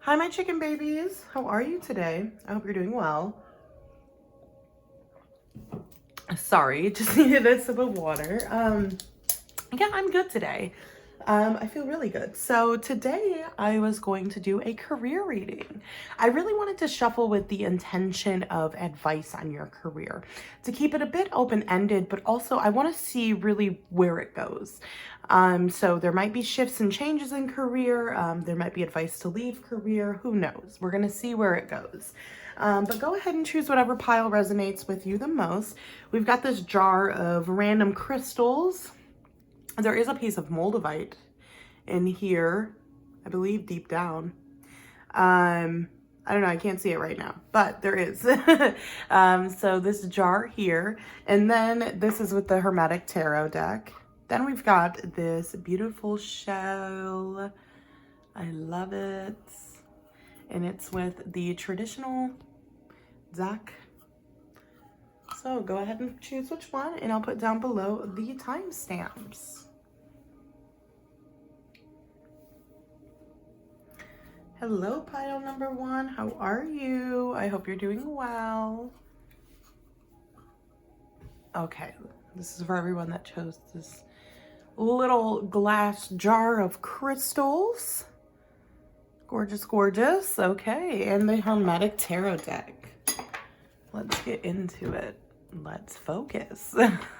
Hi, my chicken babies. How are you today? I hope you're doing well. Sorry, just needed a sip of water. Yeah, I'm good today. I feel really good. So today I was going to do a career reading. I really wanted to shuffle with the intention of advice on your career, to keep it a bit open-ended, but also I want to see really where it goes. So there might be shifts and changes in career. There might be advice to leave career. Who knows? We're going to see where it goes. But go ahead and choose whatever pile resonates with you the most. We've got this jar of random crystals. There is a piece of moldavite in here, I believe deep down. I don't know, I can't see it right now, but there is. So this jar here, and then this is with the Hermetic Tarot deck. Then we've got this beautiful shell. I love it. And it's with the traditional deck. So go ahead and choose which one, and I'll put down below the timestamps. Hello, pile number one. How are you? I hope you're doing well. Okay, this is for everyone that chose this little glass jar of crystals. Gorgeous, gorgeous. Okay, and the Hermetic Tarot deck. Let's get into it. Let's focus.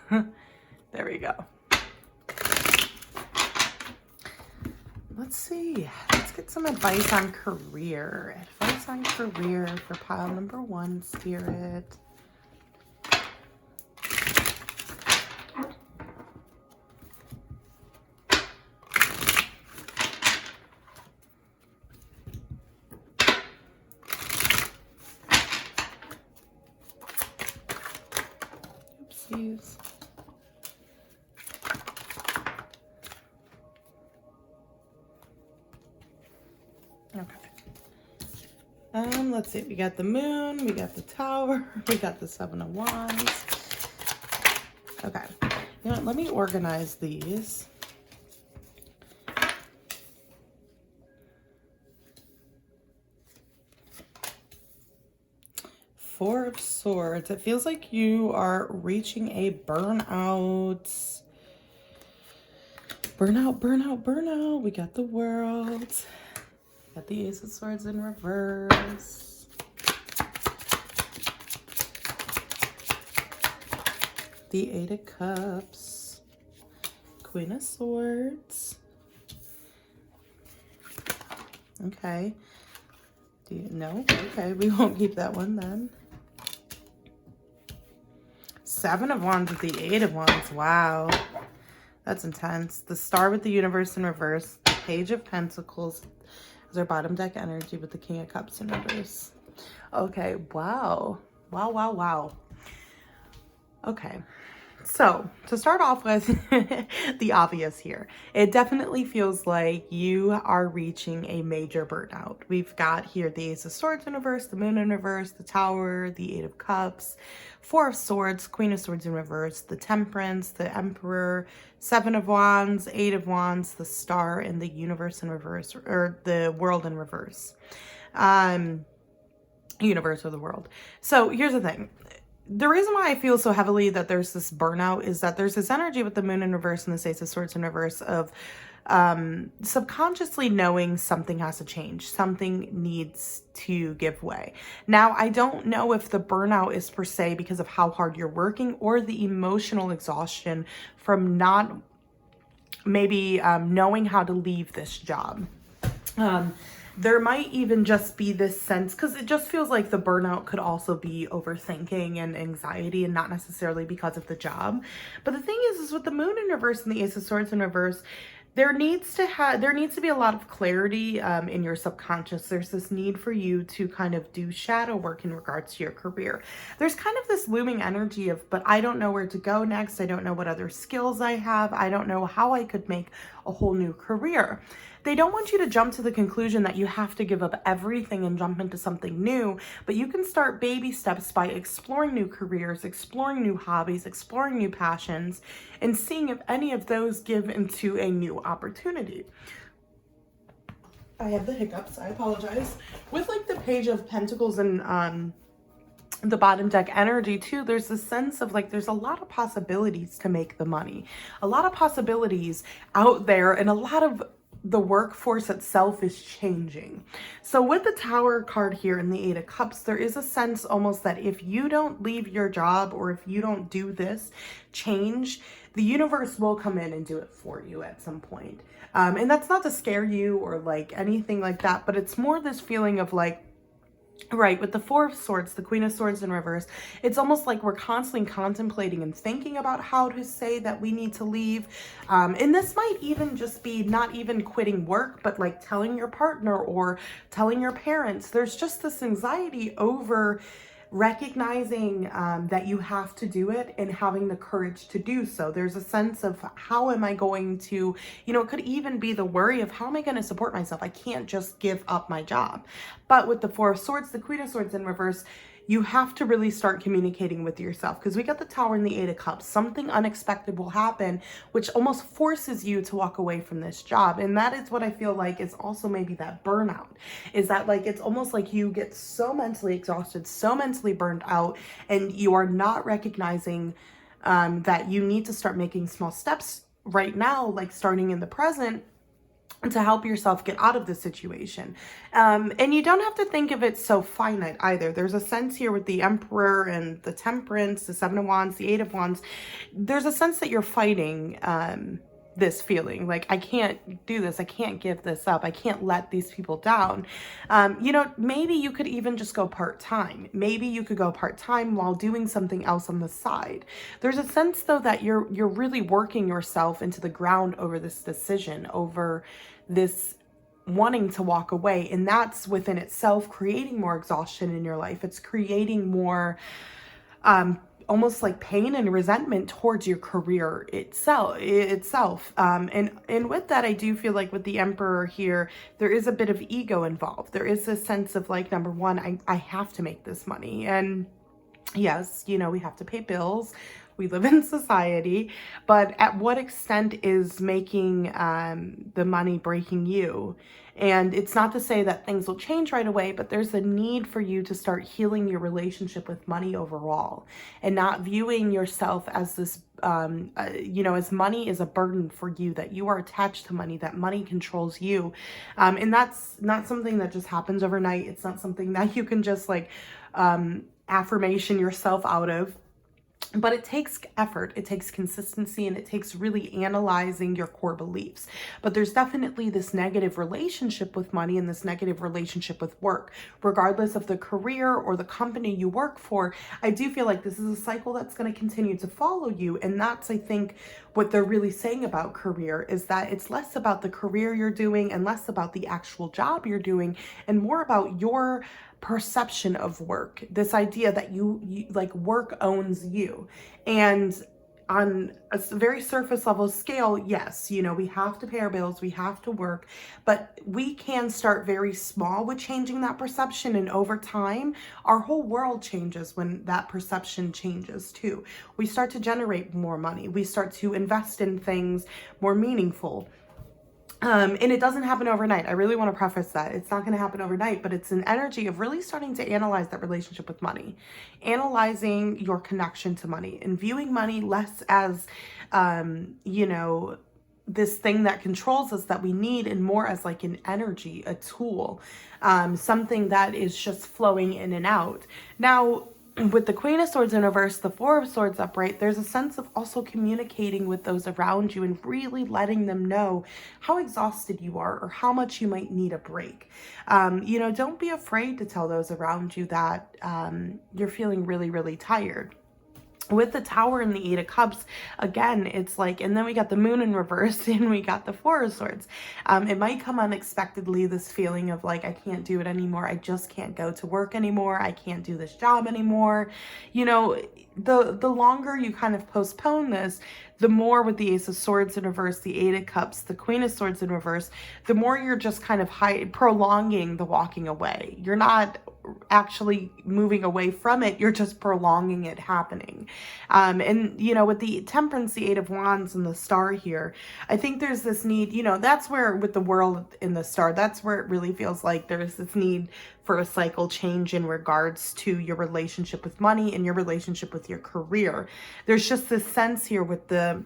There we go. Let's see. Let's get some advice on career. Advice on career for pile number one, Spirit. Oopsies. Okay. Let's see. We got the moon, we got the tower, we got the 7 of Wands. Okay. You know what? Let me organize these. Four of Swords. It feels like you are reaching a burnout. Burnout, burnout, burnout. We got the World. Got the Ace of Swords in reverse. The 8 of Cups. Queen of Swords. Okay. No? Okay, we won't keep that one then. 7 of Wands with the 8 of Wands. Wow. That's intense. The Star with the Universe in reverse. The Page of Pentacles. Our bottom deck energy with the King of Cups in reverse. Okay, wow. Wow, wow, wow. Okay, so to start off with the obvious here, it definitely feels like you are reaching a major burnout. We've got here the Ace of Swords in reverse, the Moon in reverse, the Tower, the 8 of Cups, 4 of Swords, Queen of Swords in reverse, the Temperance, the Emperor, 7 of Wands, 8 of Wands, the Star, and the Universe in reverse, or the World in reverse. Universe or the World. So here's the thing. The reason why I feel so heavily that there's this burnout is that there's this energy with the Moon in reverse and the Ace of Swords in reverse of subconsciously knowing something has to change. Something needs to give way. Now, I don't know if the burnout is per se because of how hard you're working or the emotional exhaustion from not maybe knowing how to leave this job. There might even just be this sense, because it just feels like the burnout could also be overthinking and anxiety and not necessarily because of the job. But the thing is with the Moon in reverse and the Ace of Swords in reverse, there needs to be a lot of clarity in your subconscious. There's this need for you to kind of do shadow work in regards to your career. There's kind of this looming energy of, but I don't know where to go next. I don't know what other skills I have. I don't know how I could make a whole new career. They don't want you to jump to the conclusion that you have to give up everything and jump into something new, but you can start baby steps by exploring new careers, exploring new hobbies, exploring new passions, and seeing if any of those give into a new opportunity. I have the hiccups, I apologize. With like the Page of Pentacles and the bottom deck energy too, there's a sense of like there's a lot of possibilities to make the money, a lot of possibilities out there, and a lot of the workforce itself is changing. So with the Tower card here in the Eight of Cups, there is a sense almost that if you don't leave your job, or if you don't do this change, the universe will come in and do it for you at some point. And that's not to scare you or like anything like that, but it's more this feeling of like, right, with the Four of Swords, the Queen of Swords in reverse, it's almost like we're constantly contemplating and thinking about how to say that we need to leave. And this might even just be not even quitting work, but like telling your partner or telling your parents. There's just this anxiety over recognizing that you have to do it and having the courage to do so. There's a sense of how am I going to, it could even be the worry of how am I going to support myself? I can't just give up my job. But with the Four of Swords, the Queen of Swords in reverse, you have to really start communicating with yourself, because we got the Tower and the Eight of Cups. Something unexpected will happen, which almost forces you to walk away from this job. And that is what I feel like is also maybe that burnout, is that like, it's almost like you get so mentally exhausted, so mentally burned out, and you are not recognizing that you need to start making small steps right now, like starting in the present, to help yourself get out of the situation. And you don't have to think of it so finite either. There's a sense here with the Emperor and the Temperance, the Seven of Wands, the Eight of Wands. There's a sense that you're fighting this feeling like, I can't do this, I can't give this up, I can't let these people down. Maybe you could even just go part-time. Maybe you could go part-time while doing something else on the side. There's a sense though that you're really working yourself into the ground over this decision, over this wanting to walk away, and that's within itself creating more exhaustion in your life. It's creating more almost like pain and resentment towards your career itself. And with that, I do feel like with the Emperor here, there is a bit of ego involved. There is a sense of like, number one, I have to make this money. And yes, we have to pay bills. We live in society, but at what extent is making the money breaking you? And it's not to say that things will change right away, but there's a need for you to start healing your relationship with money overall, and not viewing yourself as this, as money is a burden for you, that you are attached to money, that money controls you. And that's not something that just happens overnight. It's not something that you can just like affirmation yourself out of. But it takes effort, it takes consistency, and it takes really analyzing your core beliefs. But there's definitely this negative relationship with money and this negative relationship with work. Regardless of the career or the company you work for, I do feel like this is a cycle that's going to continue to follow you. And that's, I think, what they're really saying about career, is that it's less about the career you're doing and less about the actual job you're doing, and more about your perception of work. This idea that you like work owns you. And on a very surface level scale, yes, we have to pay our bills, we have to work, but we can start very small with changing that perception. And over time, our whole world changes when that perception changes too. We start to generate more money. We start to invest in things more meaningful. And it doesn't happen overnight. I really want to preface that. It's not going to happen overnight, but it's an energy of really starting to analyze that relationship with money, analyzing your connection to money, and viewing money less as, this thing that controls us that we need, and more as like an energy, a tool, something that is just flowing in and out. Now, with the Queen of Swords in reverse, the Four of Swords upright, there's a sense of also communicating with those around you and really letting them know how exhausted you are or how much you might need a break. Don't be afraid to tell those around you that you're feeling really, really tired. With the Tower and the Eight of Cups, again, it's like, and then we got the Moon in reverse and we got the Four of Swords. It might come unexpectedly, this feeling of like, I can't do it anymore. I just can't go to work anymore. I can't do this job anymore. The longer you kind of postpone this, the more with the Ace of Swords in reverse, the Eight of Cups, the Queen of Swords in reverse, the more you're just kind of prolonging the walking away. You're not actually moving away from it. You're just prolonging it happening. And, you know, with the Temperance, the Eight of Wands, and the Star here, I think there's this need, you know, that's where with the World in the Star, that's where it really feels like there's this need for a cycle change in regards to your relationship with money and your relationship with your career. There's just this sense here with the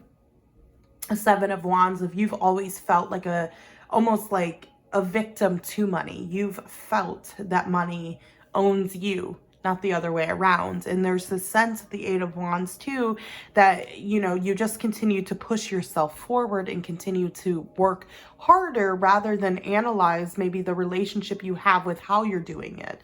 Seven of Wands of you've always felt like almost like a victim to money. You've felt that money owns you, not the other way around. And there's this sense of the Eight of Wands too, that, you know, you just continue to push yourself forward and continue to work harder rather than analyze maybe the relationship you have with how you're doing it,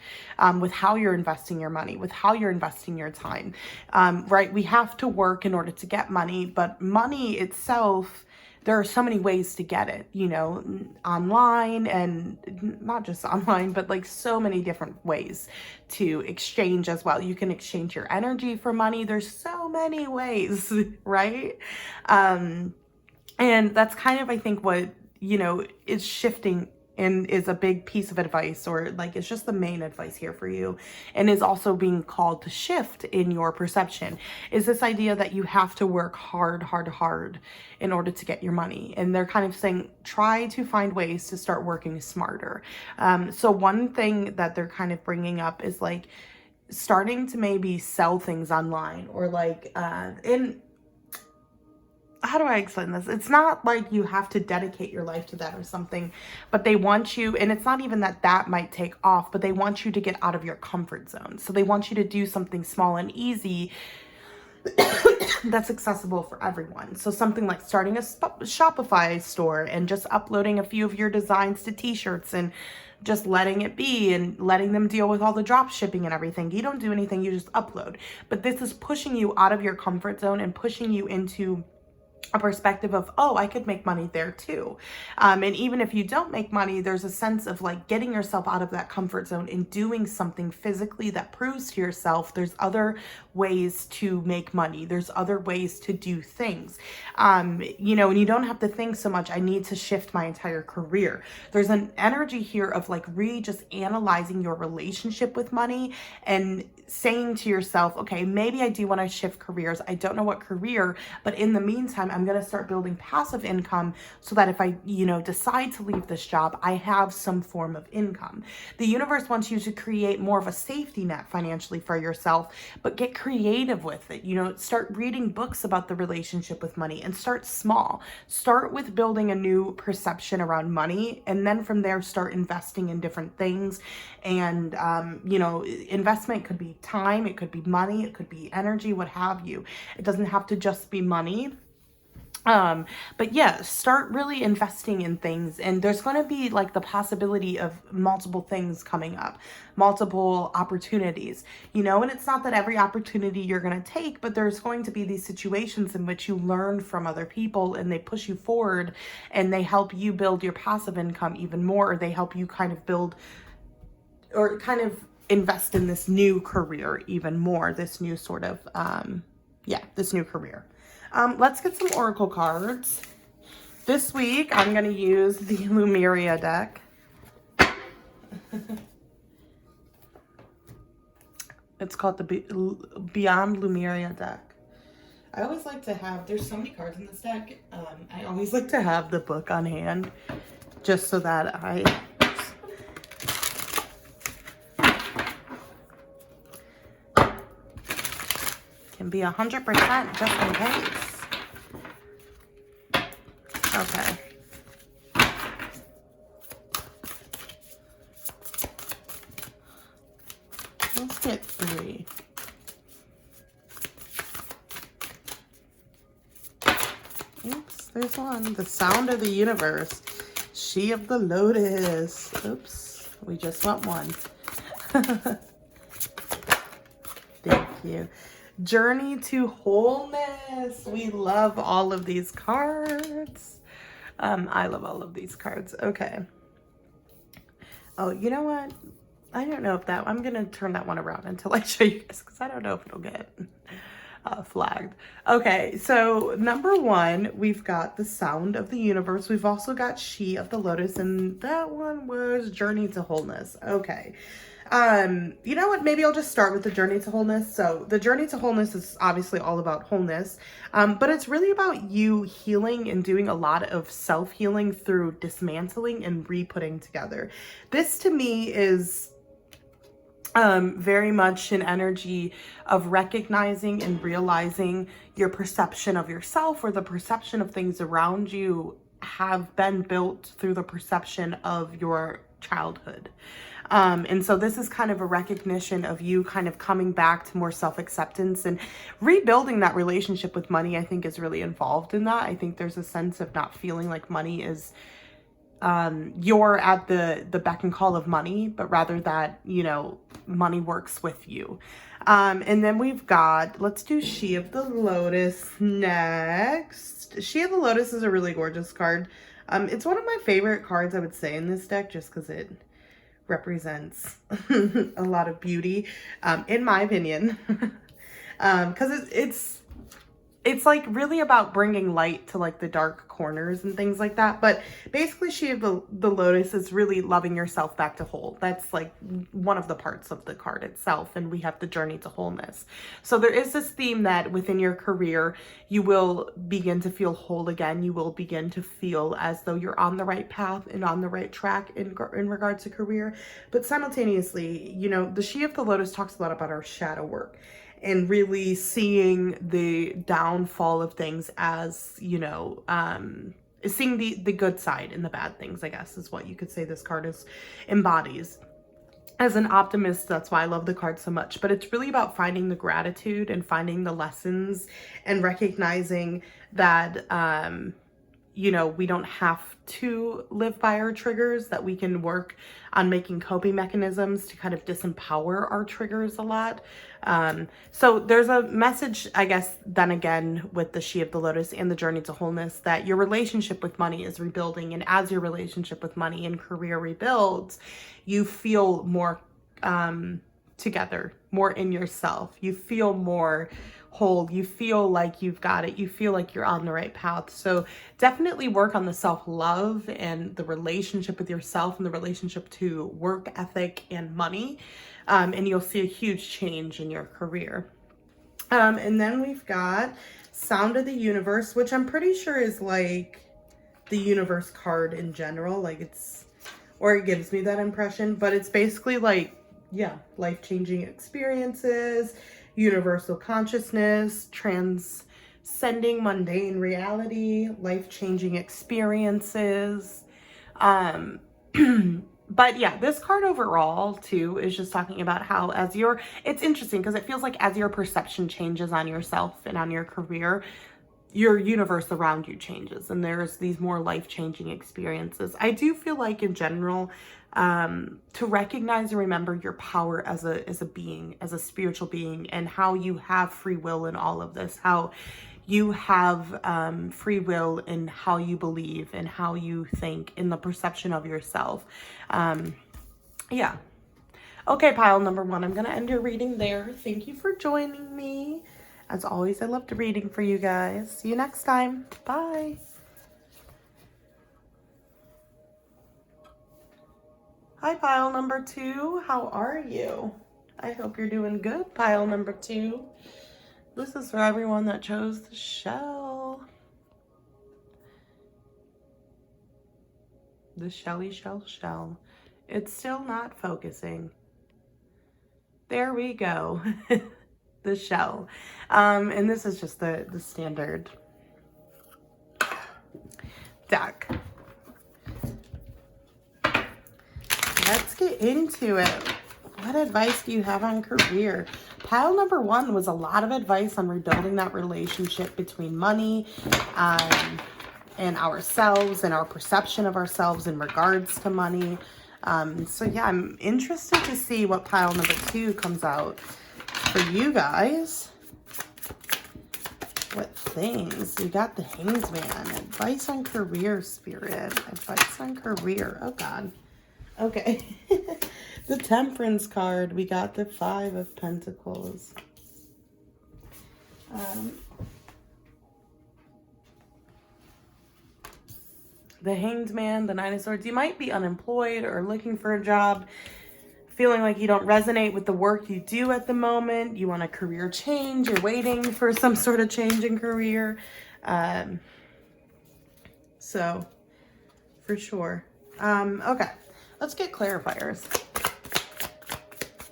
with how you're investing your money, with how you're investing your time, right? We have to work in order to get money, but money itself, there are so many ways to get it, you know, online, and not just online, but like so many different ways to exchange as well. You can exchange your energy for money. There's so many ways, right? And that's kind of, I think, what, you know, is shifting and is a big piece of advice, or like it's just the main advice here for you, and is also being called to shift in your perception, is this idea that you have to work hard in order to get your money. And they're kind of saying, try to find ways to start working smarter. So one thing that they're kind of bringing up is like starting to maybe sell things online, or like how do I explain this? It's not like you have to dedicate your life to that or something, but they want you, and it's not even that might take off, but they want you to get out of your comfort zone. So they want you to do something small and easy that's accessible for everyone. So something like starting a Shopify store and just uploading a few of your designs to t-shirts and just letting it be and letting them deal with all the drop shipping and everything. You don't do anything, you just upload. But this is pushing you out of your comfort zone and pushing you into a perspective of, oh, I could make money there too. And even if you don't make money, there's a sense of like getting yourself out of that comfort zone and doing something physically that proves to yourself there's other ways to make money. There's other ways to do things. You know, and you don't have to think so much, I need to shift my entire career. There's an energy here of like really just analyzing your relationship with money and saying to yourself, okay, maybe I do want to shift careers. I don't know what career, but in the meantime, I'm going to start building passive income so that if I, you know, decide to leave this job, I have some form of income. The universe wants you to create more of a safety net financially for yourself, but get creative with it. You know, start reading books about the relationship with money and start small. Start with building a new perception around money, and then from there, start investing in different things. And, you know, investment could be time, it could be money, it could be energy, what have you. It doesn't have to just be money. But yeah, start really investing in things, and there's going to be like the possibility of multiple things coming up, multiple opportunities, you know, and it's not that every opportunity you're going to take, but there's going to be these situations in which you learn from other people and they push you forward and they help you build your passive income even more, or they help you kind of build or kind of invest in this new career even more, this new sort of, this new career. Let's get some oracle cards. This week, I'm going to use the Lumeria deck. It's called the Beyond Lumeria deck. I always like to have, there's so many cards in this deck. I always like to have the book on hand just so that I can be 100% just in case. Okay. Let's get 3. Oops, there's one. The Sound of the Universe. She of the Lotus. Oops, we just want one. Thank you. Journey to Wholeness. We love all of these cards. I love all of these cards. Okay. Oh, you know what? I don't know if I'm going to turn that one around until I show you guys, because I don't know if it'll get. Flagged. Okay, so number one, we've got the Sound of the Universe. We've also got She of the Lotus, and that one was Journey to Wholeness. Okay. You know what? Maybe I'll just start with the Journey to Wholeness. So the Journey to Wholeness is obviously all about wholeness, but it's really about you healing and doing a lot of self-healing through dismantling and re-putting together. This to me is very much an energy of recognizing and realizing your perception of yourself or the perception of things around you have been built through the perception of your childhood. And so this is kind of a recognition of you kind of coming back to more self-acceptance and rebuilding that relationship with money. I think is really involved in that. I think there's a sense of not feeling like money is you're at the beck and call of money, but rather that, you know, money works with you. And then we've got, let's do She of the Lotus next. She of the Lotus is a really gorgeous card. It's one of my favorite cards, I would say, in this deck, just because it represents a lot of beauty, in my opinion. Because it's like really about bringing light to like the dark corners and things like that. But basically She of the Lotus is really loving yourself back to whole. That's like one of the parts of the card itself. And we have the Journey to Wholeness. So there is this theme that within your career, you will begin to feel whole again. You will begin to feel as though you're on the right path and on the right track in regards to career. But simultaneously, you know, the She of the Lotus talks a lot about our shadow work and really seeing the downfall of things as, you know, seeing the good side and the bad things, I guess, is what you could say this card embodies. As an optimist, that's why I love the card so much. But it's really about finding the gratitude and finding the lessons and recognizing that, you know, we don't have to live by our triggers, that we can work on making coping mechanisms to kind of disempower our triggers a lot. So there's a message, I guess, then again, with the She of the Lotus and the Journey to Wholeness, that your relationship with money is rebuilding. And as your relationship with money and career rebuilds, you feel more together, more in yourself. You feel more whole. You feel like you've got it. You feel like you're on the right path. So definitely work on the self-love and the relationship with yourself and the relationship to work ethic and money. And you'll see a huge change in your career. And then we've got Sound of the Universe, which I'm pretty sure is like the universe card in general. Like it's, or it gives me that impression, but it's basically like, yeah, life-changing experiences, universal consciousness, transcending mundane reality, life-changing experiences. But yeah, this card overall too is just talking about how it's interesting because it feels like as your perception changes on yourself and on your career, your universe around you changes and there's these more life-changing experiences. I do feel like in general, to recognize and remember your power as a being, as a spiritual being, and how you have free will in all of this, how you have free will in how you believe and how you think, in the perception of yourself. Yeah. Okay, pile number one, I'm going to end your reading there. Thank you for joining me. As always, I loved reading for you guys. See you next time. Bye. Hi, pile number two. How are you? I hope you're doing good, pile number two. This is for everyone that chose the shell. The shelly shell. It's still not focusing. There we go. The shell. And this is just the standard deck. Let's get into it. What advice do you have on career? Pile number one was a lot of advice on rebuilding that relationship between money and ourselves and our perception of ourselves in regards to money. So yeah, I'm interested to see what pile number two comes out for you guys. What things? We got the Hanged Man. Advice on career, Spirit. Advice on career. Oh God. Okay. The Temperance card. We got the Five of Pentacles. The Hanged Man, the Nine of Swords. You might be unemployed or looking for a job, feeling like you don't resonate with the work you do at the moment. You want a career change. You're waiting for some sort of change in career. So, for sure. Okay, let's get clarifiers.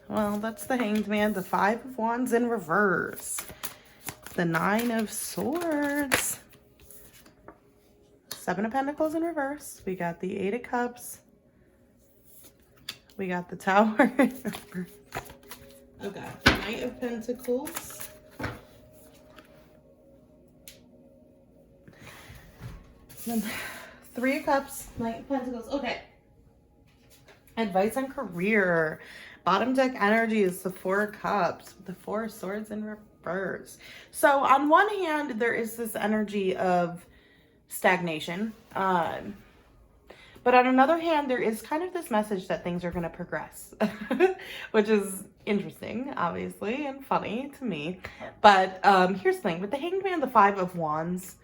Well, that's the Hanged Man, the Five of Wands in reverse, the Nine of Swords, Seven of Pentacles in reverse. We got the Eight of Cups. We got the Tower in reverse. Okay, Knight of Pentacles. Then Three of Cups, Knight of Pentacles. Okay. Advice on career. Bottom deck energy is the Four of Cups, the Four of Swords in reverse. So on one hand, there is this energy of stagnation. But on another hand, there is kind of this message that things are going to progress, which is interesting, obviously, and funny to me. But here's the thing. With the Hanged Man, the Five of Wands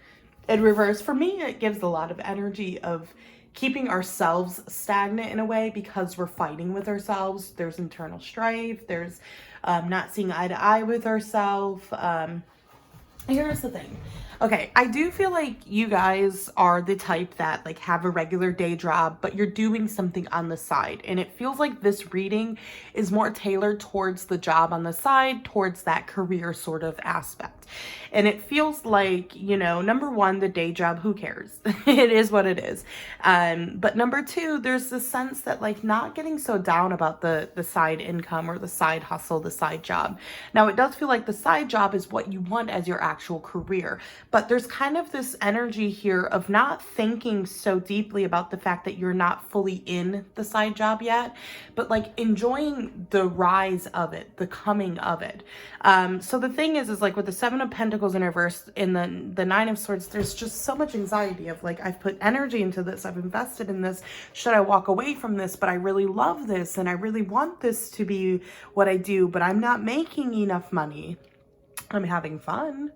in reverse, for me, it gives a lot of energy of keeping ourselves stagnant in a way because we're fighting with ourselves. There's internal strife. There's not seeing eye to eye with ourselves. Here's the thing. Okay, I do feel like you guys are the type that like have a regular day job, but you're doing something on the side. And it feels like this reading is more tailored towards the job on the side, towards that career sort of aspect. And it feels like, you know, number one, the day job, who cares? It is what it is. But number two, there's this sense that like not getting so down about the side income or the side hustle, the side job. Now, it does feel like the side job is what you want as your actual career. But there's kind of this energy here of not thinking so deeply about the fact that you're not fully in the side job yet, but like enjoying the rise of it, the coming of it. So the thing is like with the Seven of Pentacles in reverse in the Nine of Swords, there's just so much anxiety of like, I've put energy into this, I've invested in this, should I walk away from this? But I really love this and I really want this to be what I do, but I'm not making enough money. I'm having fun,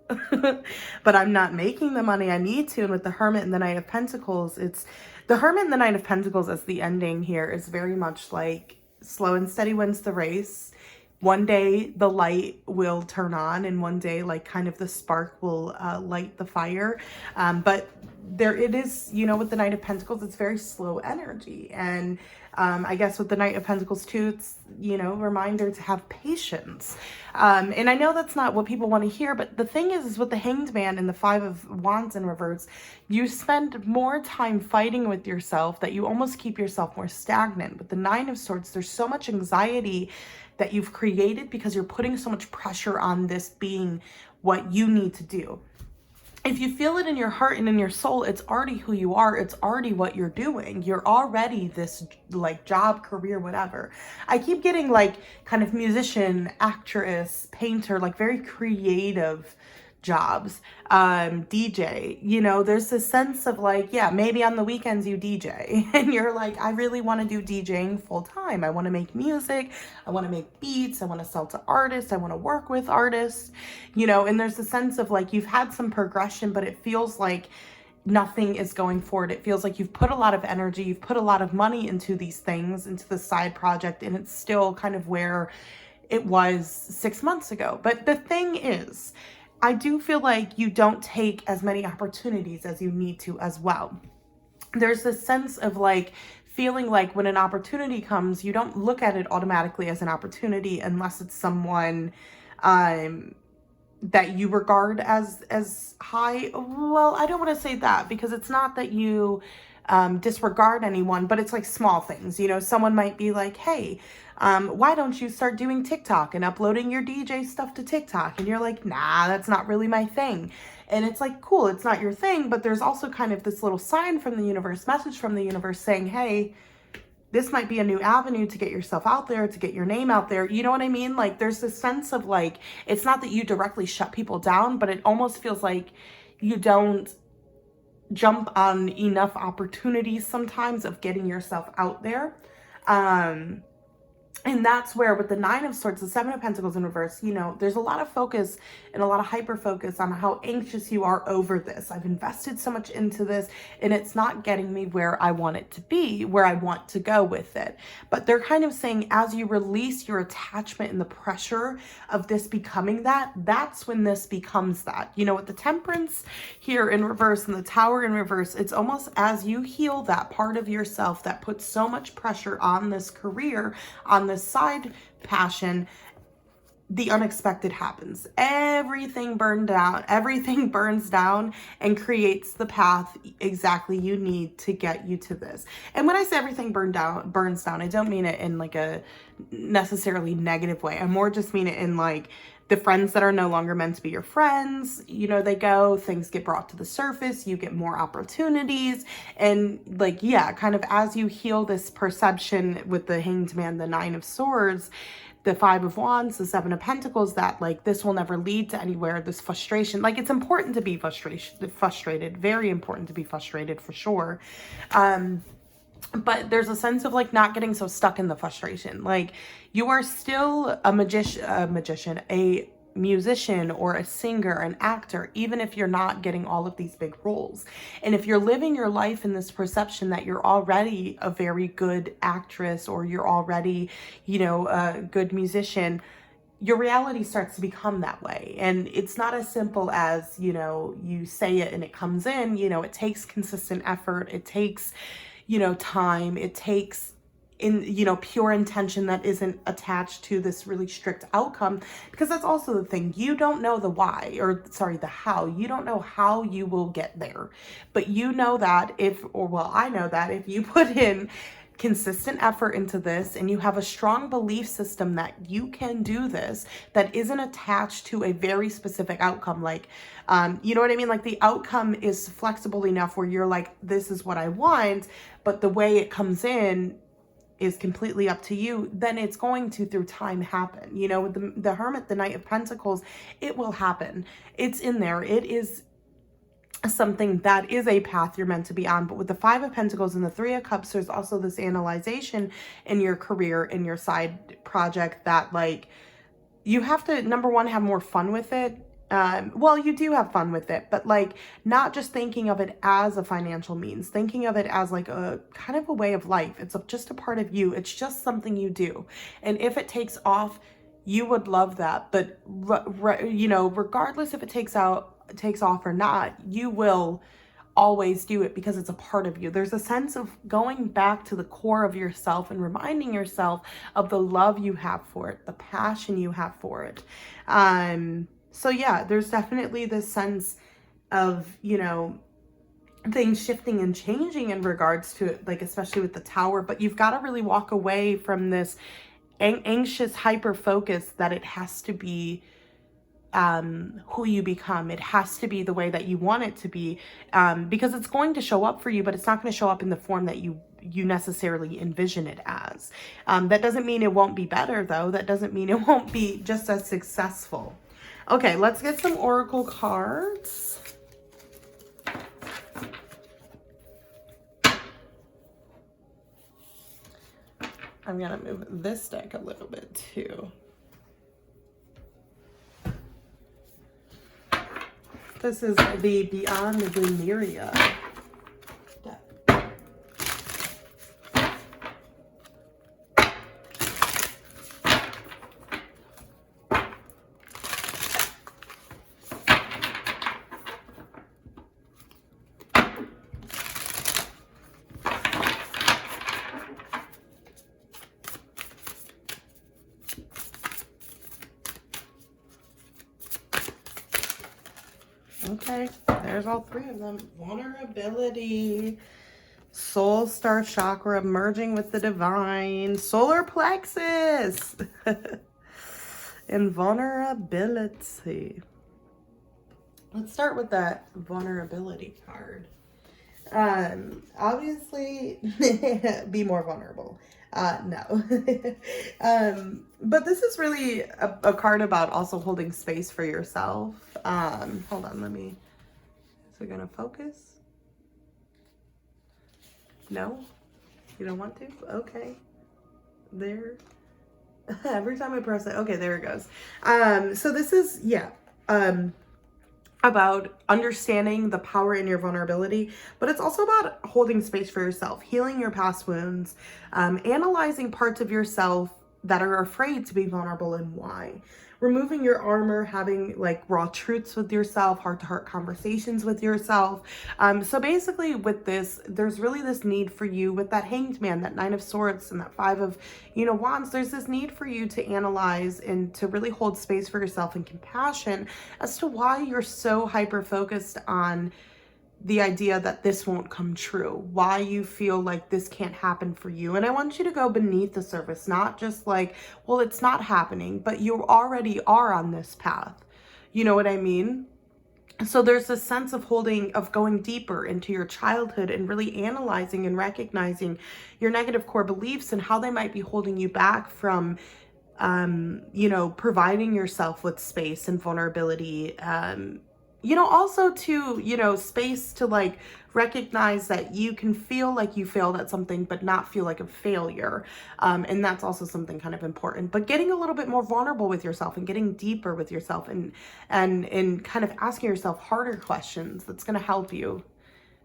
but I'm not making the money I need to. And with the Hermit and the Knight of Pentacles, it's the Hermit and the Knight of Pentacles as the ending here is very much like slow and steady wins the race. One day the light will turn on and one day like kind of the spark will light the fire. But there it is, you know, with the Knight of Pentacles, it's very slow energy. And I guess with the Knight of Pentacles too, it's, you know, reminder to have patience. And I know that's not what people want to hear, but the thing is with the Hanged Man and the Five of Wands in reverse, you spend more time fighting with yourself that you almost keep yourself more stagnant. With the Nine of Swords, there's so much anxiety that you've created because you're putting so much pressure on this being what you need to do. If you feel it in your heart and in your soul, it's already who you are. It's already what you're doing. You're already this like job, career, whatever. I keep getting like kind of musician, actress, painter, like very creative jobs, DJ, you know, there's this sense of like, yeah, maybe on the weekends you DJ and you're like, I really want to do DJing full time. I want to make music. I want to make beats. I want to sell to artists. I want to work with artists, you know, and there's a sense of like, you've had some progression, but it feels like nothing is going forward. It feels like you've put a lot of energy, you've put a lot of money into these things, into the side project, and it's still kind of where it was 6 months ago. But the thing is, I do feel like you don't take as many opportunities as you need to as well. There's this sense of like feeling like when an opportunity comes, you don't look at it automatically as an opportunity unless it's someone that you regard as high. Well, I don't want to say that because it's not that you disregard anyone, but it's like small things, you know, someone might be like, hey, why don't you start doing TikTok and uploading your DJ stuff to TikTok? And you're like, nah, that's not really my thing. And it's like, cool, it's not your thing, but there's also kind of this little sign from the universe, message from the universe saying, hey, this might be a new avenue to get yourself out there, to get your name out there. You know what I mean? Like there's this sense of like, it's not that you directly shut people down, but it almost feels like you don't jump on enough opportunities sometimes of getting yourself out there. And that's where with the Nine of Swords, the Seven of Pentacles in reverse, you know, there's a lot of focus and a lot of hyper focus on how anxious you are over this. I've invested so much into this and it's not getting me where I want it to be, where I want to go with it. But they're kind of saying as you release your attachment and the pressure of this becoming that, that's when this becomes that. You know, with the Temperance here in reverse and the Tower in reverse, it's almost as you heal that part of yourself that puts so much pressure on this career, on this side passion, the unexpected happens. Everything burns down and creates the path exactly you need to get you to this. And when I say everything burns down, I don't mean it in like a necessarily negative way. I more just mean it in like the friends that are no longer meant to be your friends, you know, they go, things get brought to the surface, you get more opportunities. And like, yeah, kind of as you heal this perception with the Hanged Man, the Nine of Swords, the Five of Wands, the Seven of Pentacles, that like this will never lead to anywhere, this frustration. Like it's important to be frustrated, very important to be frustrated for sure. But there's a sense of like not getting so stuck in the frustration. Like you are still a musician, a musician or a singer, an actor, even if you're not getting all of these big roles. And if you're living your life in this perception that you're already a very good actress or you're already, you know, a good musician, your reality starts to become that way. And it's not as simple as, you know, you say it and it comes in. You know, it takes consistent effort. It takes, you know, time. It takes you know, pure intention that isn't attached to this really strict outcome, because that's also the thing. You don't know the why, or sorry, the how. You don't know how you will get there, but you know that I know that if you put in consistent effort into this and you have a strong belief system that you can do this, that isn't attached to a very specific outcome, like you know what I mean, like the outcome is flexible enough where you're like, this is what I want, but the way it comes in is completely up to you, then it's going to through time happen. You know, with the Hermit, the Knight of Pentacles, it will happen. It's in there. It is something that is a path you're meant to be on. But with the Five of Pentacles and the Three of Cups, there's also this analyzation in your career, in your side project, that like you have to, number one, have more fun with it. Well, you do have fun with it, but like not just thinking of it as a financial means, thinking of it as like a kind of a way of life. It's just a part of you. It's just something you do. And if it takes off, you would love that. But, you know, regardless if it takes off or not, you will always do it because it's a part of you. There's a sense of going back to the core of yourself and reminding yourself of the love you have for it, the passion you have for it. So yeah, there's definitely this sense of, you know, things shifting and changing in regards to it, like especially with the Tower, but you've got to really walk away from this anxious hyper focus that it has to be who you become. It has to be the way that you want it to be, because it's going to show up for you, but it's not going to show up in the form that you necessarily envision it as. That doesn't mean it won't be better though. That doesn't mean it won't be just as successful. Okay, let's get some oracle cards. I'm gonna move this deck a little bit too. This is the Beyond Lemuria deck. Okay, there's all three of them. Vulnerability, soul star chakra, merging with the divine, solar plexus, and vulnerability. Let's start with that vulnerability card. Obviously, be more vulnerable. No. But this is really a card about also holding space for yourself. Hold on, is it gonna focus? No? You don't want to? Okay. There. Every time I press it, okay, there it goes. So this is, yeah, about understanding the power in your vulnerability, but it's also about holding space for yourself, healing your past wounds, analyzing parts of yourself that are afraid to be vulnerable and why. Removing your armor, having like raw truths with yourself, heart to heart conversations with yourself. So basically, with this, there's really this need for you with that Hanged Man, that Nine of Swords, and that Five of, Wands. There's this need for you to analyze and to really hold space for yourself and compassion as to why you're so hyper focused on the idea that this won't come true, why you feel like this can't happen for you. And I want you to go beneath the surface, not just like, well, it's not happening, but you already are on this path. You know what I mean? So there's this sense of going deeper into your childhood and really analyzing and recognizing your negative core beliefs and how they might be holding you back from providing yourself with space and vulnerability, also to, space to like recognize that you can feel like you failed at something, but not feel like a failure. And that's also something kind of important, but getting a little bit more vulnerable with yourself and getting deeper with yourself and kind of asking yourself harder questions. That's going to help you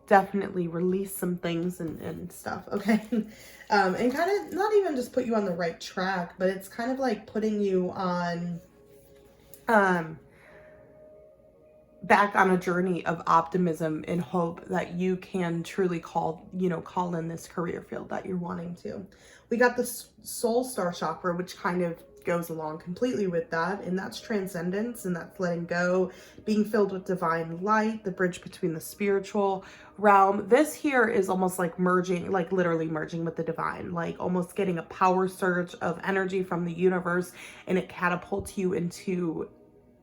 definitely release some things and stuff. Okay. And kind of not even just put you on the right track, but it's kind of like putting you on, back on a journey of optimism and hope that you can truly call in this career field that you're wanting to. We got the soul star chakra, which kind of goes along completely with that, and that's transcendence, and that's letting go, being filled with divine light, the bridge between the spiritual realm. This here is almost like merging, like literally merging with the divine, like almost getting a power surge of energy from the universe, and it catapults you into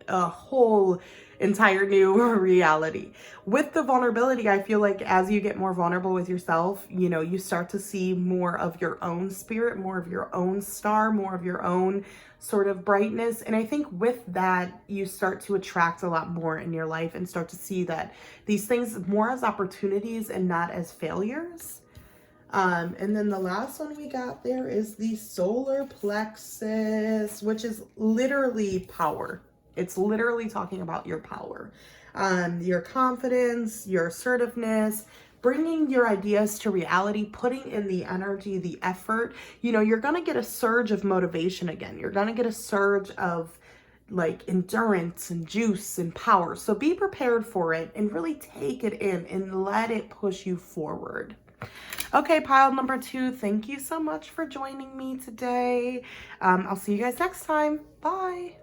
a whole entire new reality. With the vulnerability, I feel like as you get more vulnerable with yourself, you start to see more of your own spirit, more of your own star, more of your own sort of brightness. And I think with that, you start to attract a lot more in your life and start to see that these things more as opportunities and not as failures. And then the last one we got there is the solar plexus, which is literally power. It's literally talking about your power, your confidence, your assertiveness, bringing your ideas to reality, putting in the energy, the effort. You're going to get a surge of motivation again. You're going to get a surge of like endurance and juice and power. So be prepared for it and really take it in and let it push you forward. Okay, pile number 2, thank you so much for joining me today. I'll see you guys next time. Bye.